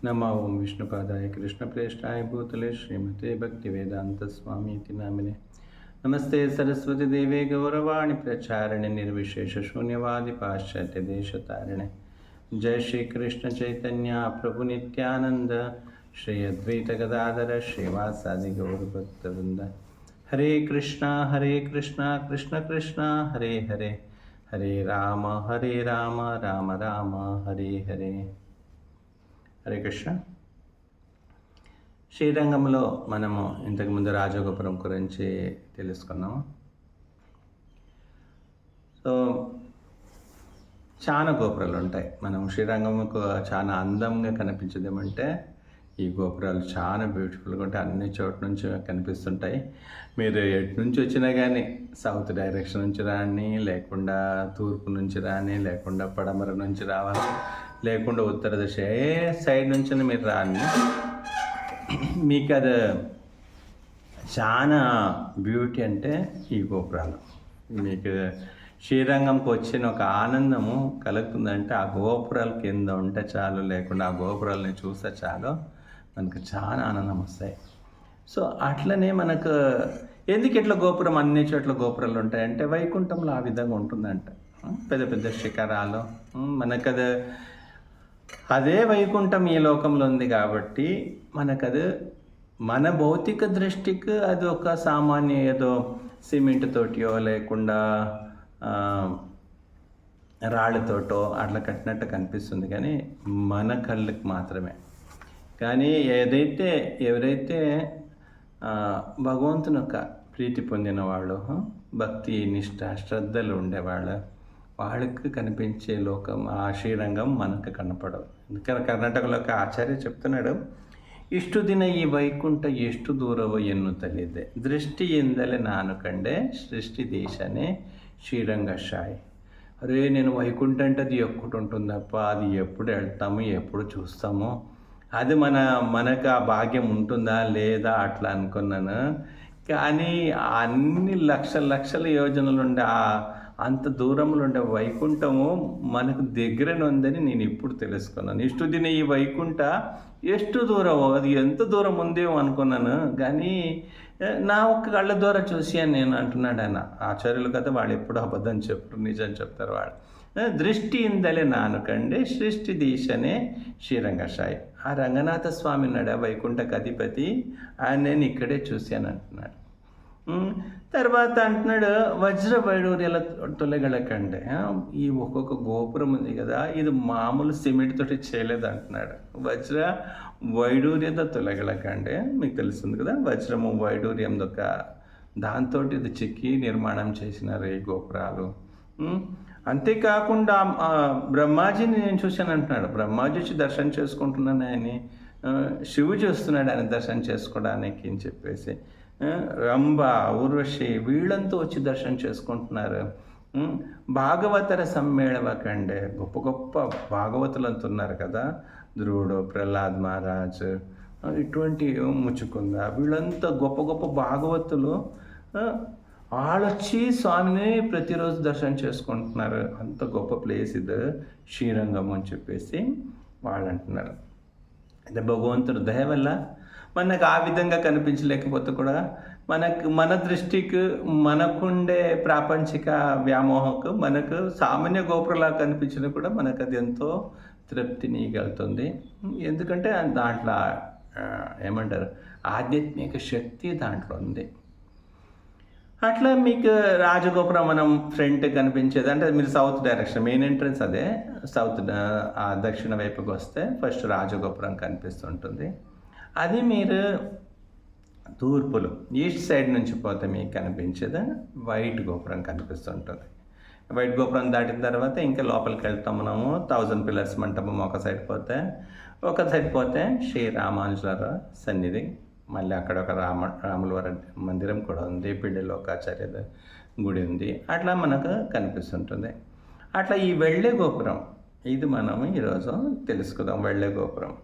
नमः ओं विष्णुपादाय कृष्णप्रेष्ठाय भूतले श्रीमते भक्तिवेदान्तस्वामीति नामिने नमस्ते सरस्वती देवे गौरवाणी प्रचारिणे निर्विशेषशून्यवादि पाश्चात्यदेशतारिणे जय श्री कृष्ण चैतन्य प्रभु नित्यानंद श्री अद्वैत गदाधर श्रीवासादि गौरभक्तवृंद हरे कृष्णा कृष्ण कृष्ण हरे हरे हरे राम राम राम हरे हरे హరే కృష్ణ. శ్రీరంగంలో మనము ఇంతకుముందు రాజగోపురం గురించి తెలుసుకున్నాము. సో చాలా గోపురాలు ఉంటాయి. మనం శ్రీరంగంకు చాలా అందంగా కనిపించేదేమంటే ఈ గోపురాలు చాలా బ్యూటిఫుల్గా ఉంటాయి. అన్ని చోట్ల నుంచి కనిపిస్తుంటాయి. మీరు ఎటు నుంచి వచ్చినా కానీ సౌత్ డైరెక్షన్ నుంచి రాని, లేకుండా తూర్పు నుంచి రాని, లేకుండా పడమర నుంచి రావాలి, లేకుండా ఉత్తర దిశ ఏ సైడ్ నుంచి మీరు రాని, మీకు అది చాలా బ్యూటీ అంటే ఈ గోపురాలు. మీకు శ్రీరంగంకి వచ్చిన ఒక ఆనందము కలుగుతుందంటే ఆ గోపురాల కింద ఉంటే చాలు, లేకుండా ఆ గోపురాలని చూస్తే చాలు, మనకు చాలా ఆనందం వస్తాయి. సో అట్లనే మనకు ఎందుకు ఇట్లా గోపురం అన్ని చోట్ల గోపురాలు ఉంటాయంటే వైకుంఠంలో ఆ విధంగా ఉంటుందంట. పెద్ద పెద్ద శిఖరాలు మనకది అదే వైకుంఠం ఈ లోకంలో ఉంది కాబట్టి మనకది మన భౌతిక దృష్టికి అది ఒక సామాన్య ఏదో సిమెంట్ తోటియో లేకుండా రాళ్ళతోటో అట్లా కట్టినట్టు కనిపిస్తుంది, కానీ మన కళ్ళకి మాత్రమే. కానీ ఎవరైతే భగవంతుని యొక్క ప్రీతి పొందిన వాళ్ళు, భక్తి నిష్ఠ శ్రద్ధలు ఉండేవాళ్ళు, వాళ్ళకి కనిపించే లోకం ఆ శ్రీరంగం మనకు కనపడవు. ఎందుకని కర్ణాటకలో ఒక ఆచార్య చెప్తున్నాడు, ಇಷ್ಟು ದಿನ ಈ ವೈಕುಂಠ ಎಷ್ಟು ದೂರವೋ ಎನ್ನುತ್ತಲಿದೆ, దృష్టిಯಿಂದಲೇ ನಾನು ಕಂಡೆ సృష్టి దేశనే శ్రీరంగశాయి. అరే నేను వైకుంఠం అంటే అది ఎప్పుడు ఉంటుందప్ప, అది ఎప్పుడు వెళ్తాము, ఎప్పుడు చూస్తాము, అది మనకు ఆ భాగ్యం ఉంటుందా లేదా అట్లా అనుకున్నాను. కానీ అన్ని లక్షల యోజనలు ఉండే అంత దూరంలో ఉండే వైకుంఠము మనకు దగ్గరనే ఉందని నేను ఇప్పుడు తెలుసుకున్నాను. ఇಷ್ಟು ದಿನ ఈ వైకుంఠ ಎಷ್ಟು దూరమో, అది ఎంత దూరం ఉందేమో అనుకున్నాను, కానీ నా ఒక్క కళ్ళ ద్వారా చూసాను నేను అంటున్నాడు ఆయన. ఆచార్యులు కదా, వాళ్ళు ఎప్పుడు అబద్ధం చెప్పరు, నిజం చెప్తారు వాళ్ళు. దృష్టిಯಿಂದಲೇ ನಾನು ಕಂಡೆ సృష్టి దేశనే శ్రీరంగశాయి. ఆ రంగనాథ స్వామి ఉన్నాడు వైకుంఠకు అధిపతి, ఆయన నేను ఇక్కడే చూశాను అంటున్నాడు. తర్వాత అంటున్నాడు వజ్ర వైడూర్యాల తొలగల కంటే ఈ ఒక్కొక్క గోపురం ఉంది కదా, ఇది మామూలు సిమెంట్ తోటి చేయలేదు అంటున్నాడు. వజ్ర వైడూర్యత తొలగల కంటే మీకు తెలుస్తుంది కదా, వజ్రము వైడూర్యం ఒక దాంతో ఇది చెక్కి నిర్మాణం చేసినారు ఈ గోపురాలు. అంతేకాకుండా బ్రహ్మాజీని నేను చూశాను అంటున్నాడు. బ్రహ్మాజీ వచ్చి దర్శనం చేసుకుంటున్నాను ఆయన్ని, శివుడు చూస్తున్నాడు ఆయన దర్శనం చేసుకోవడానికి అని చెప్పేసి, రంభ ఊర్వశి వీళ్ళంతా వచ్చి దర్శనం చేసుకుంటున్నారు. భాగవతర సమ్మేళవ కండే గొప్ప గొప్ప భాగవతులంతా ఉన్నారు కదా, ధ్రువుడు, ప్రహ్లాద్ మహారాజ్, ఇటువంటి ముచ్చుకుంద, వీళ్ళంతా గొప్ప గొప్ప భాగవతులు వాళ్ళొచ్చి స్వామిని ప్రతిరోజు దర్శనం చేసుకుంటున్నారు. అంత గొప్ప ప్లేస్ ఇది శ్రీరంగం అని చెప్పేసి వాళ్ళు అంటున్నారు. అంటే భగవంతుడు దయ వల్ల మనకు ఆ విధంగా కనిపించలేకపోతే కూడా మన దృష్టికి మనకుండే ప్రాపంచిక వ్యామోహకు మనకు సామాన్య గోపురంలా కనిపించినా కూడా మనకు అది ఎంతో తృప్తిని ఇవ్వగలుగుతుంది. ఎందుకంటే దాంట్లో ఏమంటారు ఆధ్యాత్మిక శక్తి దాంట్లో ఉంది. అట్లా మీకు రాజగోపురం మనం ఫ్రంట్ కనిపించేది అంటే మీరు సౌత్ డైరెక్షన్ మెయిన్ ఎంట్రన్స్ అదే, సౌత్ దక్షిణ వైపుకి వస్తే ఫస్ట్ రాజగోపురం కనిపిస్తుంటుంది. అది మీరు తూర్పులో ఈస్ట్ సైడ్ నుంచి పోతే మీకు కనిపించేది వైట్ గోపురం కనిపిస్తుంటుంది. వైట్ గోపురం దాటిన తర్వాత ఇంకా లోపలికి వెళ్తాం మనము. 1000 పిల్లర్స్ మంటపం ఒక సైడ్ పోతే శ్రీ రామానుజుల సన్నిధి, మళ్ళీ అక్కడ ఒక రాముల వారి మందిరం కూడా ఉంది, పిడ్డిలో ఒక ఆచార్య గుడి ఉంది, అట్లా మనకు కనిపిస్తుంటుంది. అట్లా ఈ వెళ్ళే గోపురం ఇది మనము ఈరోజు తెలుసుకుందాం. వెళ్ళే గోపురం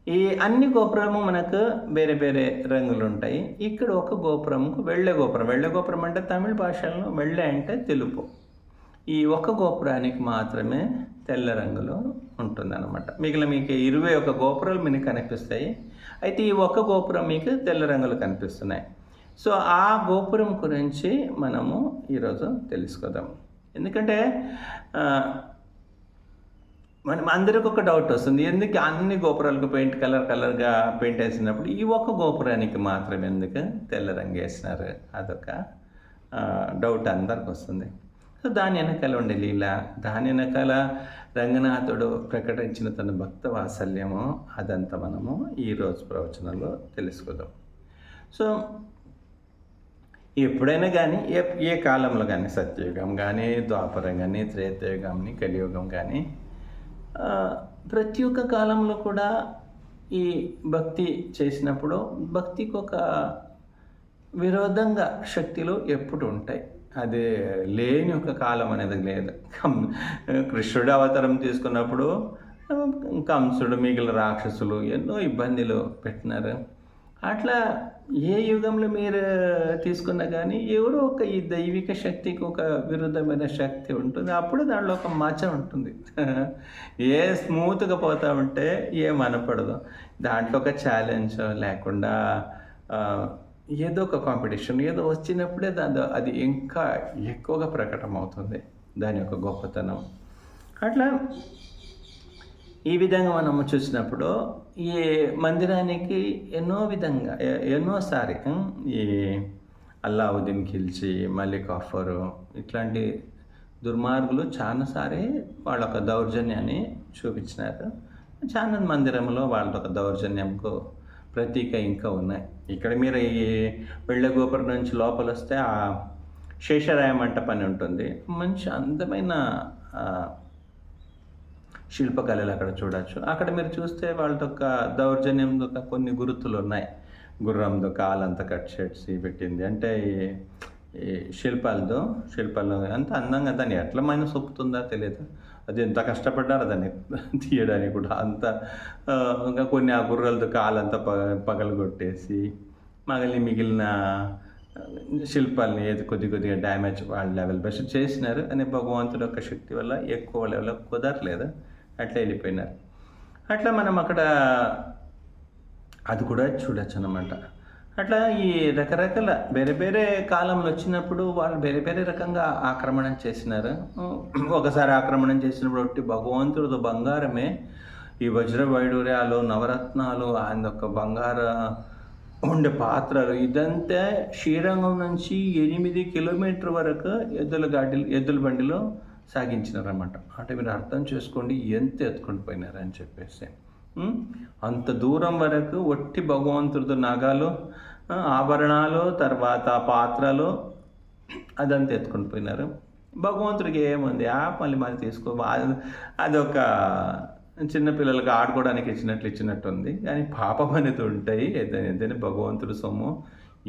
ఈ అన్ని గోపురము మనకు వేరే వేరే రంగులు ఉంటాయి. ఇక్కడ ఒక గోపురంకు వెళ్ళే గోపురం అంటే తమిళ భాషలో వెళ్ళే అంటే తెలుపు. ఈ ఒక గోపురానికి మాత్రమే తెల్ల రంగులో ఉంటుందన్నమాట. మిగిలిన మీకు 21 గోపురాలు మీకు కనిపిస్తాయి. అయితే ఈ ఒక్క గోపురం మీకు తెల్ల రంగులో కనిపిస్తున్నాయి. సో ఆ గోపురం గురించి మనము ఈరోజు తెలుసుకుందాం. ఎందుకంటే మనం అందరికి ఒక డౌట్ వస్తుంది. ఎందుకు అన్ని గోపురాలకు కలర్‌గా పెయింట్ ఏసినప్పుడు ఈ ఒక్క గోపురానికి మాత్రం ఎందుకు తెల్ల రంగు ఏసినారు? అదొక డౌట్ అందరికొస్తుంది. సో దాని వెనకాల ఉండే లీల, దాని వెనకాల రంగనాథుడు ప్రకటించిన తన భక్త వాత్సల్యము అదంతా మనము ఈరోజు ప్రవచనంలో తెలుసుకుందాం. సో ఎప్పుడైనా కానీ ఏ కాలంలో కానీ, సత్యయుగం కానీ, ద్వాపరం కానీ, త్రేతాయుగం కానీ, కలియుగం కానీ, ప్రతి ఒక్క కాలంలో కూడా ఈ భక్తి చేసినప్పుడు భక్తికి ఒక విరోధంగా శక్తులు ఎప్పుడు ఉంటాయి. అదే లేని ఒక కాలం అనేది లేదు. కృష్ణుడు అవతారం తీసుకున్నప్పుడు కంసుడు, మిగిలిన రాక్షసులు ఎన్నో ఇబ్బందులు పెట్టినారు. అట్లా ఏ యుగంలో మీరు తీసుకున్నా కానీ ఎవరో ఒక ఈ దైవిక శక్తికి ఒక విరుద్ధమైన శక్తి ఉంటుంది. అప్పుడు దాంట్లో ఒక మచ్చ ఉంటుంది. ఏ స్మూత్గా పోతా ఉంటే ఏం అనపడదు. దాంట్లో ఒక ఛాలెంజ్ లేకుండా ఏదో ఒక కాంపిటీషన్ ఏదో వచ్చినప్పుడే అది ఇంకా ఎక్కువగా ప్రకటమవుతుంది దాని యొక్క గొప్పతనం. అట్లా ఈ విధంగా మనము చూసినప్పుడు ఈ మందిరానికి ఎన్నోసారి ఈ అల్లావుద్దీన్ ఖిల్జీ, మలిక్ కఫూర్ ఇట్లాంటి దుర్మార్గులు చాలాసారి వాళ్ళ ఒక దౌర్జన్యాన్ని చూపించినారు. చాలా మందిరంలో వాళ్ళ ఒక దౌర్జన్యంకు ప్రతీక ఇంకా ఉన్నాయి. ఇక్కడ మీరు ఈ వెళ్ళ గోపురం నుంచి లోపల వస్తే ఆ శేషరాయ మంటపం అని ఉంటుంది. మంచి అందమైన శిల్పకళలు అక్కడ చూడవచ్చు. అక్కడ మీరు చూస్తే వాళ్ళతో ఒక దౌర్జన్యంతో కొన్ని గుర్తులు ఉన్నాయి. గుర్రంతో కాలంతా కట్ చేసి పెట్టింది. అంటే ఈ శిల్పాలు అంత అందంగా దాన్ని ఎట్లా మైనస్ ఒప్పుతుందో తెలియదు. అది ఎంత కష్టపడ్డారో దాన్ని తీయడానికి కూడా అంత. ఇంకా కొన్ని ఆ గుర్రాలతో కాలంతా పగలగొట్టేసి మిగిలిన శిల్పాలని ఏది కొద్దిగా డ్యామేజ్ వాళ్ళ లెవెల్ బెస్ట్ చేసినారు. అని భగవంతుడి యొక్క శక్తి వల్ల ఎక్కువ లెవెల్ కుదరలేదు, అట్లా వెళ్ళిపోయినారు. అట్లా మనం అక్కడ అది కూడా చూడొచ్చు అన్నమాట. అట్లా ఈ రకరకాల వేరే కాలంలో వచ్చినప్పుడు వాళ్ళు వేరే రకంగా ఆక్రమణ చేసినారు. ఒకసారి ఆక్రమణ చేసినప్పుడు ఒట్టి భగవంతుడు బంగారమే, ఈ వజ్ర వైడూర్యాలు, నవరత్నాలు, ఆయన యొక్క బంగార ఉండే పాత్రలు ఇదంతా శ్రీరంగం నుంచి 8 కిలోమీటర్ వరకు ఎద్దుల బండిలో సాగించినారన్నమాట. అంటే మీరు అర్థం చేసుకోండి ఎంత ఎత్తుకొని పోయినారని చెప్పేసి. అంత దూరం వరకు ఒట్టి భగవంతుడితో నగలు, ఆభరణాలు, తర్వాత పాత్రలు అదంతా ఎత్తుకొని పోయినారు. భగవంతుడికి ఏముంది మళ్ళీ తీసుకో, అదొక చిన్నపిల్లలకి ఆడుకోవడానికి ఇచ్చినట్టు ఉంది. కానీ పాపం అనేది ఉంటాయి. ఏదైనా భగవంతుడి సొమ్ము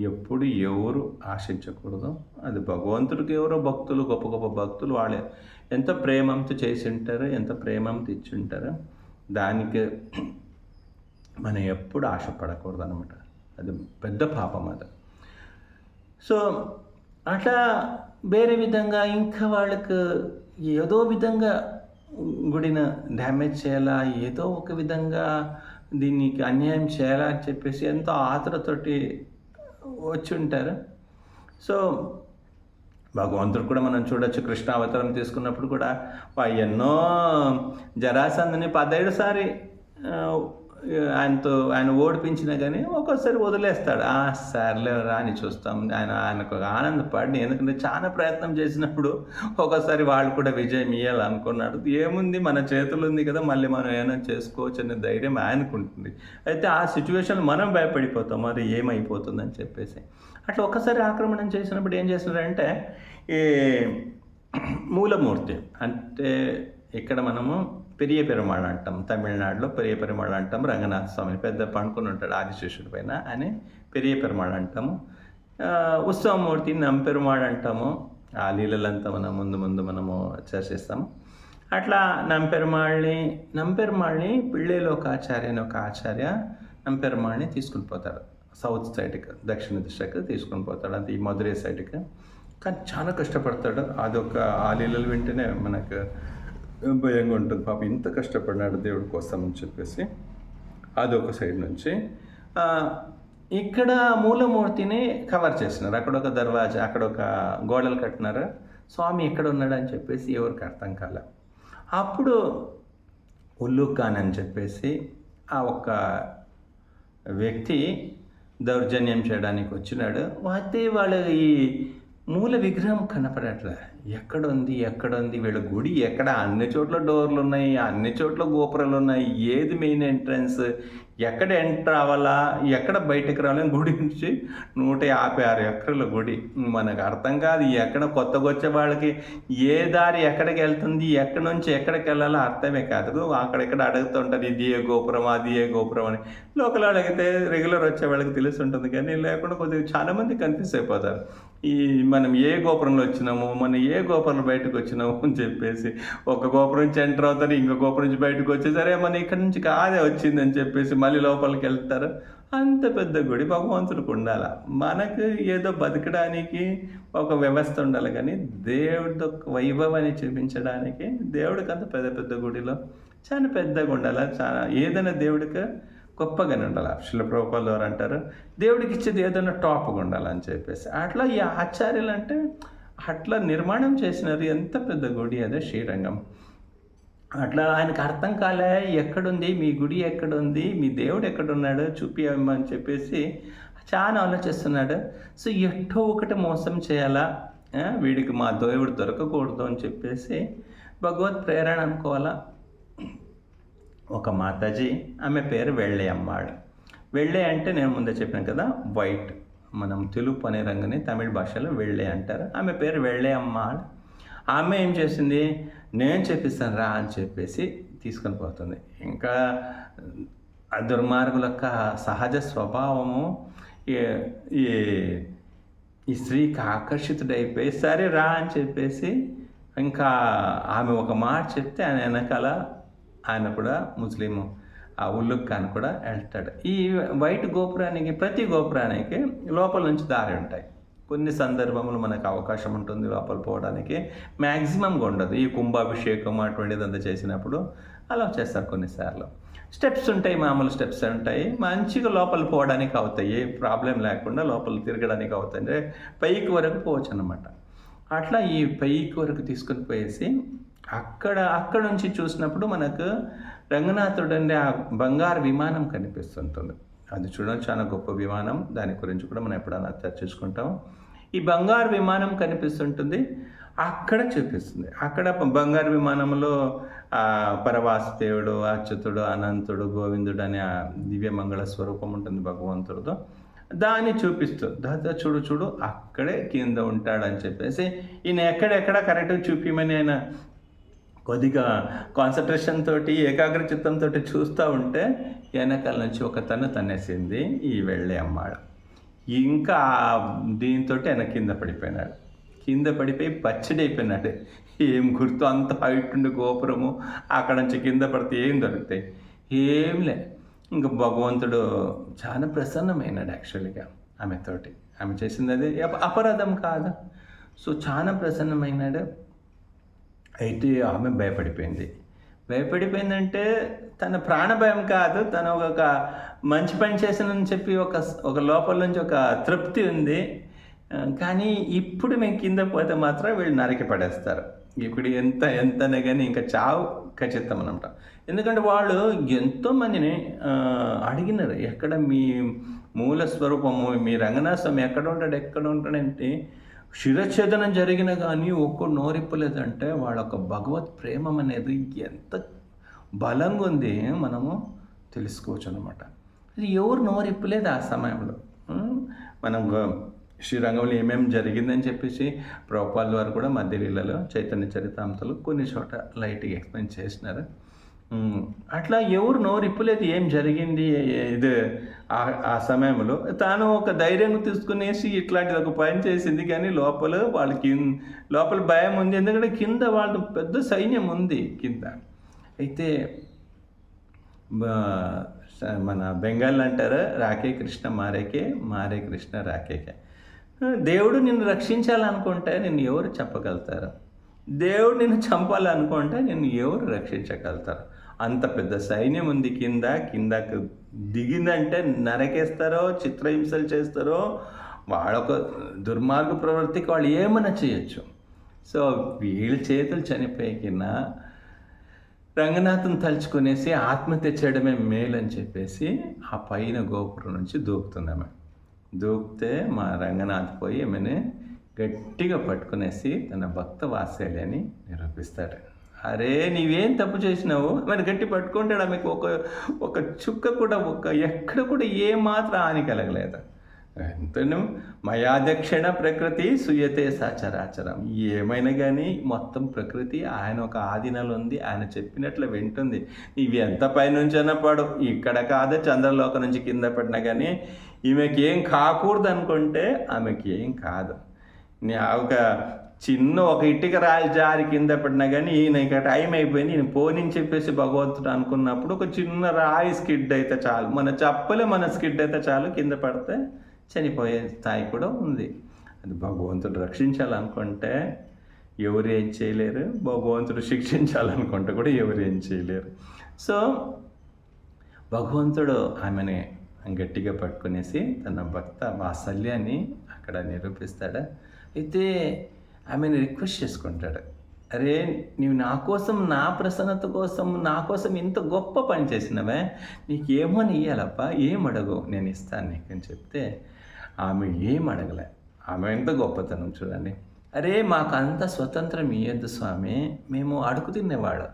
ఎప్పుడు ఎవరు ఆశించకూడదు. అది భగవంతుడికి ఎవరో భక్తులు, గొప్ప భక్తులు వాళ్ళే ఎంత ప్రేమంతో చేసి ఉంటారు, ఎంత ప్రేమంతో ఇచ్చి ఉంటారో దానికి మనం ఎప్పుడు ఆశపడకూడదు అనమాట. అది పెద్ద పాపం అది. సో అట్లా వేరే విధంగా ఇంకా వాళ్ళకు ఏదో విధంగా గుడిని డ్యామేజ్ చేయాలా, ఏదో ఒక విధంగా దీనికి అన్యాయం చేయాలా అని చెప్పేసి ఎంతో ఆతరతోటి వచ్చి ఉంటారు. సో భగవంతుడు కూడా మనం చూడొచ్చు. కృష్ణ అవతారం తీసుకున్నప్పుడు కూడా ఎన్నో జరాసంధని 17 సారి ఆయన ఓడిపించినా కానీ ఒక్కోసారి వదిలేస్తాడు. సర్లే రాని చూస్తాం. ఆయనకు ఆనందపడి, ఎందుకంటే చాలా ప్రయత్నం చేసినప్పుడు ఒక్కోసారి వాళ్ళు కూడా విజయం ఇవ్వాలనుకున్నాడు. ఏముంది, మన చేతులు ఉంది కదా, మళ్ళీ మనం ఏమైనా చేసుకోవచ్చు అనే ధైర్యం ఆయనకుంటుంది. అయితే ఆ సిచ్యువేషన్ మనం భయపడిపోతాం, మరి ఏమైపోతుందని చెప్పేసి. అట్లా ఒక్కసారి ఆక్రమణం చేసినప్పుడు ఏం చేస్తున్నారంటే ఈ మూలమూర్తి అంటే ఇక్కడ మనము పెరియ పెరుమాళ్ అంటాం, తమిళనాడులో పెరియ పెరుమాళ్ అంటాం. రంగనాథ స్వామిని పెద్ద పండుకొని ఉంటాడు ఆదిశేషుడి పైన అని పెరియ పెరుమాళ్ అంటాము. ఉత్సవమూర్తి నంపెరుమాళ్ అంటాము. ఆ లీలలంతా మనం ముందు మనము చర్చిస్తాము. అట్లా నంపెరుమాళ్ళని పిళ్ళేలోకాచార్య అని ఒక ఆచార్య నంపెరుమాళ్ళని తీసుకుని పోతాడు. సౌత్ సైడ్కి, దక్షిణ దిశకు తీసుకుని పోతాడు. అది ఈ మధురై సైడ్కి. కానీ చాలా కష్టపడతాడు. అదొక ఆ లీలలు వింటేనే మనకు భయంగా ఉంటుంది. పాపం ఇంత కష్టపడినాడు దేవుడి కోసం అని చెప్పేసి అదొక సైడ్ నుంచి. ఇక్కడ మూలమూర్తిని కవర్ చేసినారు. అక్కడొక దర్వాజా, అక్కడొక గోడలు కట్టినారు. స్వామి ఎక్కడ ఉన్నాడని చెప్పేసి ఎవరికి అర్థం కాలే. అప్పుడు ఉల్లుగ్ ఖాన్ అని చెప్పేసి ఆ ఒక్క వ్యక్తి దౌర్జన్యం చేయడానికి వచ్చినాడు. అయితే వాళ్ళ ఈ మూల విగ్రహం కనపడట్లే. ఎక్కడుంది వీళ్ళ గుడి ఎక్కడ? అన్ని చోట్ల డోర్లు ఉన్నాయి, అన్ని చోట్ల గోపురాలు ఉన్నాయి. ఏది మెయిన్ ఎంట్రన్స్? ఎక్కడ ఎంటర్ అవ్వాలా, ఎక్కడ బయటకు రావాలని గుడి నుంచి 156 ఎకరాల గుడి. మనకు అర్థం కాదు. ఎక్కడ కొత్తగా వచ్చే వాళ్ళకి ఏ దారి ఎక్కడికి వెళ్తుంది, ఎక్కడి నుంచి ఎక్కడికి వెళ్ళాలో అర్థమే కాదు. అక్కడెక్కడ అడుగుతుంటారు, ఇది ఏ గోపురం, అది ఏ గోపురం అని. లోకల్ అడిగితే రెగ్యులర్ వచ్చే వాళ్ళకి తెలిసి ఉంటుంది, కానీ లేకుండా కొద్దిగా చాలామంది కన్ఫ్యూజ్ అయిపోతారు. మనం ఏ గోపురంలో వచ్చినాము, మనం ఏ గోపురంలో బయటకు వచ్చినాము అని చెప్పేసి ఒక గోపురం నుంచి ఎంటర్ అవుతారు, ఇంకో గోపురం నుంచి బయటకు వచ్చేసరే మనం ఇక్కడ నుంచి కాదే వచ్చిందని చెప్పేసి మళ్ళీ లోపలికి వెళ్తారు. అంత పెద్ద గుడి భగవంతుడికి ఉండాలి. మనకు ఏదో బతకడానికి ఒక వ్యవస్థ ఉండాలి, కానీ దేవుడి వైభవాన్ని చూపించడానికి దేవుడికి అంత పెద్ద పెద్ద గుడిలో చాలా పెద్దగా ఉండాలి. చాలా ఏదైనా దేవుడికి గొప్పగానే ఉండాలి. శిల ప్రభుపాదుల వారు అంటారు, దేవుడికి ఇచ్చేది ఏదైనా టాప్గా ఉండాలని చెప్పేసి. అట్లా ఈ ఆచార్యులు అంటే అట్లా నిర్మాణం చేసినారు. ఎంత పెద్ద గుడి అదే శ్రీరంగం. అట్లా ఆయనకు అర్థం కాలే, ఎక్కడుంది మీ గుడి, ఎక్కడుంది మీ దేవుడు, ఎక్కడున్నాడు చూపియమని చెప్పేసి చాలా ఆలోచిస్తున్నాడు. సో ఎట్టో ఒకటి మోసం చేయాలా, వీడికి మా దేవుడు దొరకకూడదు అని చెప్పేసి భగవత్ ప్రేరణ అనుకోవాలా. ఒక మాతాజీ, ఆమె పేరు వెళ్ళే అమ్మాడు. వెళ్ళే అంటే నేను ముందే చెప్పాను కదా, వైట్. మనం తెలుపు అనే రంగుని తమిళ భాషలో వెళ్ళే అంటారు. ఆమె పేరు వెళ్ళే అమ్మాడు. ఆమె ఏం చేసింది, నేను చెప్పిస్తాను రా అని చెప్పేసి తీసుకొని పోతుంది. ఇంకా దుర్మార్గుల యొక్క సహజ స్వభావము ఈ స్త్రీకి ఆకర్షితుడైపోయి సరే రా అని చెప్పేసి ఇంకా ఆమె ఒక మాట చెప్తే ఆయన వెనకాల ఆయన కూడా ముస్లిం ఆ ఉల్లుగ్ ఖాన్ కూడా వెళ్తాడు. ఈ వైట్ గోపురానికి, ప్రతి గోపురానికి లోపల నుంచి దారి ఉంటాయి. కొన్ని సందర్భంలో మనకు అవకాశం ఉంటుంది లోపల పోవడానికి, మ్యాక్సిమంగా ఉండదు. ఈ కుంభాభిషేకం అటువంటిది అంతా చేసినప్పుడు అలా చేస్తారు. కొన్నిసార్లు స్టెప్స్ ఉంటాయి, మామూలు స్టెప్స్ ఉంటాయి, మంచిగా లోపల పోవడానికి అవుతాయి, ప్రాబ్లం లేకుండా లోపల తిరగడానికి అవుతాయి, పైకి వరకు పోవచ్చు అన్నమాట. అట్లా ఈ పైకి వరకు తీసుకొని పోయేసి అక్కడ నుంచి చూసినప్పుడు మనకు రంగనాథుడు అంటే ఆ బంగారు విమానం కనిపిస్తుంటుంది. అది చూడడం చాలా గొప్ప విమానం. దాని గురించి కూడా మనం ఎప్పుడైనా చర్చించుకుంటాం. ఈ బంగారు విమానం కనిపిస్తుంటుంది, అక్కడ చూపిస్తుంది. అక్కడ బంగారు విమానంలో పరవాసుదేవుడు, అచ్యుతుడు, అనంతుడు, గోవిందుడు అనే ఆ దివ్యమంగళ స్వరూపం ఉంటుంది భగవంతుడితో. దాన్ని చూపిస్తూ దాదా చూడు అక్కడే కింద ఉంటాడని చెప్పేసి ఈయన ఎక్కడెక్కడ కరెక్ట్గా చూపిమని ఆయన కొద్దిగా కాన్సన్ట్రేషన్ తోటి, ఏకాగ్ర చిత్తంతో చూస్తూ ఉంటే వెనకాల నుంచి ఒక తన్నేసింది ఈ వెళ్ళే అమ్మాడు. ఇంకా దీంతో ఆయన కింద పడిపోయినాడు. కింద పడిపోయి పచ్చడైపోయినాడు. ఏం గుర్తు, అంత హైట్ ఉండి గోపురము, అక్కడ నుంచి కింద పడితే ఏం దొరుకుతాయి, ఏంలే. ఇంకా భగవంతుడు చాలా ప్రసన్నమైనాడు యాక్చువల్గా ఆమెతోటి. ఆమె చేసింది అది అపరాధం కాదు. సో చాలా ప్రసన్నమైనాడు. అయితే ఆమె భయపడిపోయిందంటే తన ప్రాణభయం కాదు, తను ఒక మంచి పని చేసానని చెప్పి ఒక లోపల నుంచి ఒక తృప్తి ఉంది. కానీ ఇప్పుడు మేము కింద పోతే మాత్రం వీళ్ళు నరికి పడేస్తారు. ఇప్పుడు ఎంతనే కానీ ఇంకా చావు ఖచ్చితం అనమాట. ఎందుకంటే వాళ్ళు ఎంతోమందిని అడిగినారు, ఎక్కడ మీ మూల స్వరూపము, మీ రంగనాథ స్వామి ఎక్కడ ఉంటాడంటే శిరఛేదనం జరిగిన కానీ ఒక్కడు నోరిప్పలేదంటే వాళ్ళ ఒక భగవత్ ప్రేమం అనేది ఎంత బలంగా ఉంది మనము తెలుసుకోవచ్చు అనమాట. అది ఎవరు నోరిప్పలేదు ఆ సమయంలో. మనం శ్రీరంగంలో ఏమేమి జరిగిందని చెప్పేసి ప్రభుపాదుల వారు కూడా మధ్యలీలలో చైతన్య చరితామృతాలు కొన్ని చోట లైట్గా ఎక్స్ప్లెయిన్ చేసినారు. అట్లా ఎవరు నోరిప్పలేదు ఏం జరిగింది ఇది ఆ సమయంలో. తాను ఒక ధైర్యం తీసుకునేసి ఇట్లాంటిది ఒక పని చేసింది, కానీ లోపల భయం ఉంది. ఎందుకంటే కింద వాళ్ళు పెద్ద సైన్యం ఉంది కింద. అయితే మన బెంగాల్ అంటారు, రాకే కృష్ణ మారేకే, మారే కృష్ణ రాకేకే. దేవుడు నిన్ను రక్షించాలనుకుంటే నిన్ను ఎవరు చెప్పగలుగుతారు? దేవుడు నిన్ను చంపాలనుకుంటే నిన్ను ఎవరు రక్షించగలుగుతారు? అంత పెద్ద సైన్యం ఉంది కిందకు దిగిందంటే నరకేస్తారో, చిత్రహింసలు చేస్తారో, వాళ్ళొక దుర్మార్గ ప్రవృత్తికి వాళ్ళు ఏమైనా చేయొచ్చు. సో వీళ్ళ చేతులు చనిపోయిన రంగనాథ్ని తలుచుకునేసి ఆత్మహత్య చేయడమే మేలని చెప్పేసి ఆ పైన గోపురం నుంచి దూకుతుందామె. దూకితే మా రంగనాథ్ పోయి ఆమెని గట్టిగా పట్టుకునేసి తన భక్త వాత్సల్యాన్ని నిరూపిస్తాడు. అరే నీవేం తప్పు చేసినావు మరి గట్టి పట్టుకుంటాడు. ఆమెకు ఒక చుక్క కూడా ఎక్కడ కూడా ఏమాత్రం హాని కలగలేదు. ఎంతను మయాదక్షిణ ప్రకృతి సుయతే సచరాచరం. ఏమైనా కానీ మొత్తం ప్రకృతి ఆయన ఒక ఆధీనంలో ఉంది. ఆయన చెప్పినట్లు వింటుంది. ఇవి ఎంత పైనుంచైనా పడు, ఇక్కడ కాదు చంద్రలోకం నుంచి కింద పడినా కానీ ఈమెకి ఏం కాకూడదు అనుకుంటే ఆమెకి ఏం కాదు. ఒక చిన్న ఒక ఇటుక రాయి జారి కింద పడినా కానీ ఈయన ఇక టైం అయిపోయింది ఈయన పోని చెప్పేసి భగవంతుడు అనుకున్నప్పుడు ఒక చిన్న రాయి స్కిడ్ అయితే చాలు, మన చెప్పలే మన స్కిడ్ అయితే చాలు, కింద పడితే చనిపోయే స్థాయి కూడా ఉంది. అది భగవంతుడు రక్షించాలనుకుంటే ఎవరు ఏం చేయలేరు, భగవంతుడు శిక్షించాలనుకుంటే కూడా ఎవరు ఏం చేయలేరు. సో భగవంతుడు ఆమెని గట్టిగా పట్టుకునేసి తన భక్త వాత్సల్యాన్ని అక్కడ నిరూపిస్తాడు. అయితే ఆమెను రిక్వెస్ట్ చేసుకుంటాడు, అరే నీవు నా కోసం, నా ప్రసన్నత కోసం, నా కోసం ఇంత గొప్ప పని చేసినవే, నీకేమని ఇయ్యాలప్పా, ఏం అడగు నేను ఇస్తాను నీకు అని చెప్తే ఆమె ఏం అడగలే. ఆమె ఎంత గొప్పతనం చూడండి. అరే మాకు అంత స్వతంత్రం ఇయ్యద్దు స్వామి, మేము అడుగు తినేవాడు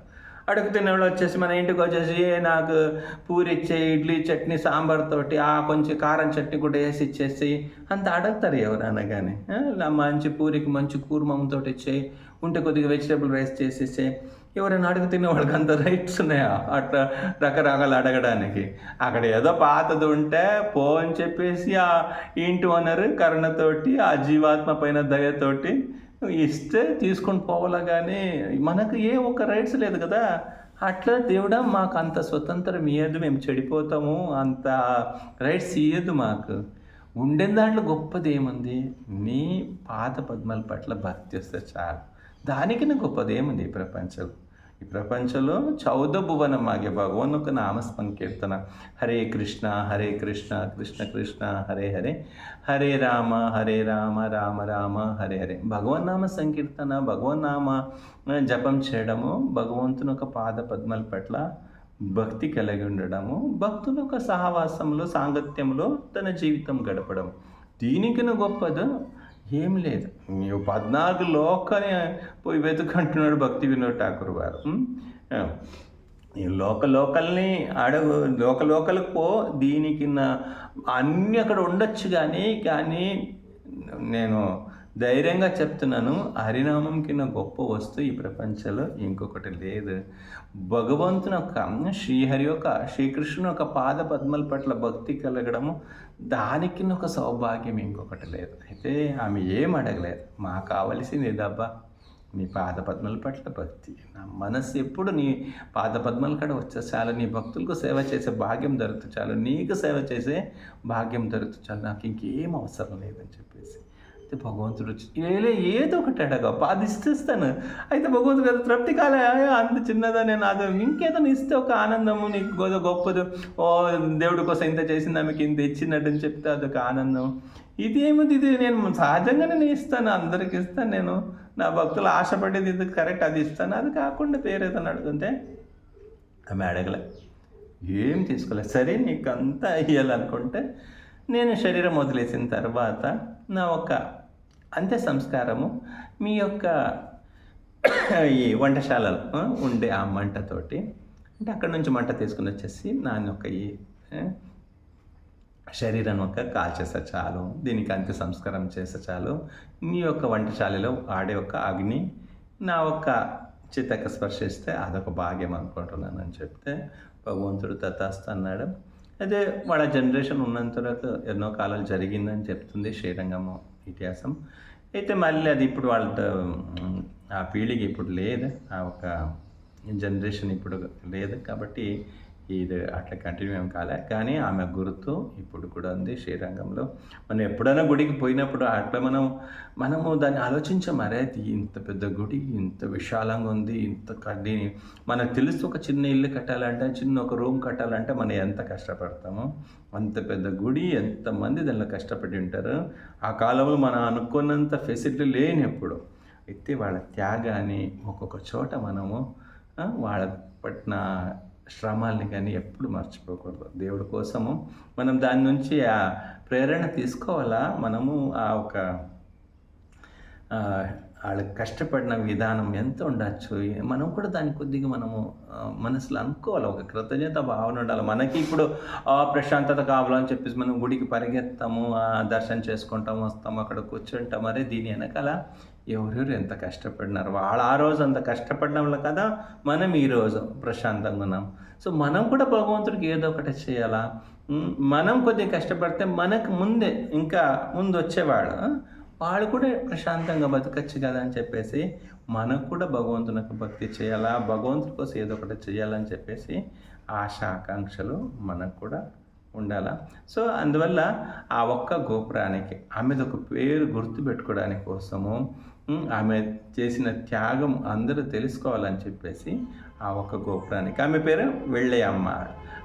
వచ్చేసి మన ఇంటికి వచ్చేసి నాకు పూరి ఇచ్చే, ఇడ్లీ చట్నీ సాంబార్ తోటి కొంచెం కారం చట్నీ కూడా వేసి ఇచ్చేసి అంత అడుగుతారు ఎవరన్నా కానీ. మంచి పూరికి మంచి కూర్మంతో ఇచ్చేయి, ఉంటే కొద్దిగా వెజిటేబుల్ రైస్ చేసేసే. ఎవరైనా అడుగు తినే వాళ్ళకి అంత రైట్స్ ఉన్నాయా అట్లా రకరకాలు అడగడానికి? అక్కడ ఏదో పాతది ఉంటే పో అని చెప్పేసి ఆ ఇంటి ఓనర్ కరుణతోటి, ఆ జీవాత్మ పైన దయతోటి ఇస్తే తీసుకొని పోవాలా, కానీ మనకు ఏ ఒక్క రైట్స్ లేదు కదా. అట్లా దేవుడా మాకు అంత స్వతంత్రం ఇయ్యదు, మేము చెడిపోతాము, అంత రైట్స్ ఇయ్యదు మాకు. ఉండే దాంట్లో గొప్పది ఏముంది? నీ పాద పద్మాల పట్ల భక్తి వస్తే చాలు. దానికి గొప్పది ఏముంది ఈ ప్రపంచంలో 14 భువనం మాగే భగవాన్ ఒక నామ సంకీర్తన. హరే కృష్ణ కృష్ణ కృష్ణ హరే హరే, హరే రామ రామ రామ హరే హరే. భగవన్ నామ సంకీర్తన, భగవన్ నామ జపం చేయడము, భగవంతుని ఒక పాద పద్మాల పట్ల భక్తి కలిగి ఉండడము, భక్తుల ఒక సహవాసంలో సాంగత్యంలో తన జీవితం గడపడం, దీనికి గొప్పది ఏం లేదు. నీవు 14 లోకని పోయి వెతుకంటున్నాడు భక్తి వినోద్ ఠాకూర్ గారు. ఈ లోకల్ని అడుగు, లోకలకు పో, దీనికి అన్నీ అక్కడ ఉండొచ్చు. కానీ నేను ధైర్యంగా చెప్తున్నాను, హరినామం కింద గొప్ప వస్తువు ఈ ప్రపంచంలో ఇంకొకటి లేదు. భగవంతుని యొక్క శ్రీకృష్ణుని ఒక పాద పద్మల పట్ల భక్తి కలగడము, దానికి ఒక సౌభాగ్యం ఇంకొకటి లేదు. అయితే ఆమె ఏం అడగలేదు, మాకు కావలసింది ఏదబ్బా, నీ పాద పద్మల పట్ల భక్తి. నా మనసు ఎప్పుడు నీ పాద పద్మల కాడ వచ్చే చాలు, నీ భక్తులకు సేవ చేసే భాగ్యం దొరుకుతూ చాలు, నీకు సేవ చేసే భాగ్యం దొరుకుతూ చాలు, నాకు ఇంకేం అవసరం లేదని చెప్పేసి అయితే భగవంతుడు ఏదో ఒకటి అడగప్ప, అది ఇస్తాను. అయితే భగవంతుడు అది తృప్తి కాలే, అంత చిన్నదా నేను అది ఇంకేదైనా ఇస్తే ఒక ఆనందము, నీకు గొప్పది, దేవుడి కోసం ఇంత చేసింది, ఆమెకి ఇంత ఇచ్చినట్టు అని చెప్తే అదొక ఆనందం. ఇది ఏమిది, ఇది నేను సహజంగానే నేను ఇస్తాను, అందరికి ఇస్తాను, నేను నా భక్తులు ఆశపడేది ఇది కరెక్ట్, అది ఇస్తాను. అది కాకుండా వేరేదని అడుగుతుంటే ఆమె అడగలే, ఏం తీసుకోలేదు. సరే నీకు అంతా ఇవ్వాలనుకుంటే నేను శరీరం వదిలేసిన తర్వాత నా ఒక అంత్య సంస్కారము మీ యొక్క ఈ వంటశాలలో ఉండే ఆ మంటతోటి, అంటే అక్కడ నుంచి మంట తీసుకుని వచ్చేసి నా యొక్క ఈ శరీరం ఒక కాల్చేస్తే చాలు, దీనికి అంత్య సంస్కారం చేస్తే చాలు, నీ యొక్క వంటశాలలో ఆడే ఒక అగ్ని నా ఒక చిత్తక స్పర్శిస్తే అదొక భాగ్యం అనుకుంటున్నాను అని చెప్తే భగవంతుడు తథాస్తు అన్నాడు. అయితే వాళ్ళ జనరేషన్ ఉన్నంత వరకు ఎన్నో కాలాలు జరిగిందని చెప్తుంది శ్రీరంగము ఇతిహాసం. అయితే మళ్ళీ అది ఇప్పుడు వాళ్ళ ఆ పీಳಿಗೆ ఇప్పుడు లేదు, ఆ ఒక జనరేషన్ ఇప్పుడు లేదు. కాబట్టి ఇది అట్లా కంటిన్యూ ఏం కాలే. కానీ ఆమె గుర్తు ఇప్పుడు కూడా ఉంది శ్రీరంగంలో. మనం ఎప్పుడైనా గుడికి పోయినప్పుడు అట్లా మనము దాన్ని ఆలోచించాం. అరే! ఇది ఇంత పెద్ద గుడి, ఇంత విశాలంగా ఉంది, ఇంత మనకు తెలుసు ఒక చిన్న ఇల్లు కట్టాలంటే, చిన్న ఒక రూమ్ కట్టాలంటే మనం ఎంత కష్టపడతామో. అంత పెద్ద గుడి ఎంతమంది దానిలో కష్టపడి ఉంటారు. ఆ కాలంలో మనం అనుకున్నంత ఫెసిలిటీ లేనప్పుడు. అయితే వాళ్ళ త్యాగాన్ని ఒక్కొక్క చోట మనము వాళ్ళ పట్టిన శ్రమాల్ని కానీ ఎప్పుడు మర్చిపోకూడదు. దేవుడి కోసము మనం దాని నుంచి ఆ ప్రేరణ తీసుకోవాలా. మనము ఆ ఒక వాళ్ళు కష్టపడిన విధానం ఎంత ఉండొచ్చు. మనం కూడా దాన్ని కొద్దిగా మనము మనసులో అనుకోవాలి. ఒక కృతజ్ఞత భావన ఉండాలి. మనకి ఇప్పుడు ప్రశాంతత కావాలని చెప్పేసి మనం గుడికి పరిగెత్తాము, దర్శనం చేసుకుంటాము, వస్తాము, అక్కడ కూర్చుంటాం. అరే దీని వెనకాల ఎవరెవరు ఎంత కష్టపడినారు. వాళ్ళు ఆ రోజు అంత కష్టపడడం వల్ల కదా మనం ఈరోజు ప్రశాంతంగా ఉన్నాం. సో మనం కూడా భగవంతుడికి ఏదో ఒకటి చేయాలా. మనం కొద్దిగా కష్టపడితే మనకు ముందే ఇంకా ముందు వచ్చేవాడు వాళ్ళు కూడా ప్రశాంతంగా బతకచ్చు కదా అని చెప్పేసి మనకు కూడా భగవంతునికి భక్తి చేయాలా, భగవంతుడి కోసం ఏదో ఒకటి చేయాలని చెప్పేసి ఆశ ఆకాంక్షలు మనకు కూడా ఉండాలా. సో అందువల్ల ఆ ఒక్క గోపురానికి ఆమెది ఒక పేరు గుర్తుపెట్టుకోవడానికి కోసము ఆమె చేసిన త్యాగం అందరూ తెలుసుకోవాలని చెప్పేసి ఆ ఒక్క గోపురానికి ఆమె పేరు వెళ్ళేయమ్మ.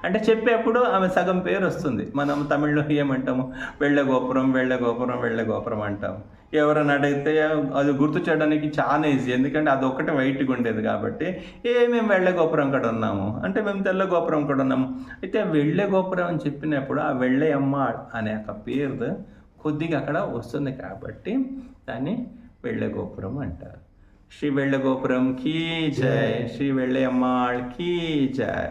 అంటే చెప్పేప్పుడు ఆమె సగం పేరు వస్తుంది. మనం తమిళ్లో ఏమంటాము, వెళ్ళే గోపురం వెళ్ళే గోపురం వెళ్ళే గోపురం అంటాం. ఎవరైనా అడిగితే అది గుర్తు చేయడానికి చాలా ఈజీ. ఎందుకంటే అది ఒక్కటే వైట్గా ఉండేది కాబట్టి మేము వెళ్ళే గోపురం కూడా ఉన్నాము అంటే మేము తెల్ల గోపురం కూడా ఉన్నాము. అయితే వెళ్ళే గోపురం అని చెప్పినప్పుడు ఆ వెళ్ళే అమ్మ అనే ఒక పేరు కొద్దిగా అక్కడ వస్తుంది కాబట్టి దాన్ని వెళ్ళే గోపురం అంటారు. శ్రీ వెళ్ళే గోపురం కీ జై, శ్రీ వెళ్ళే అమ్మాళ్ కీ జై.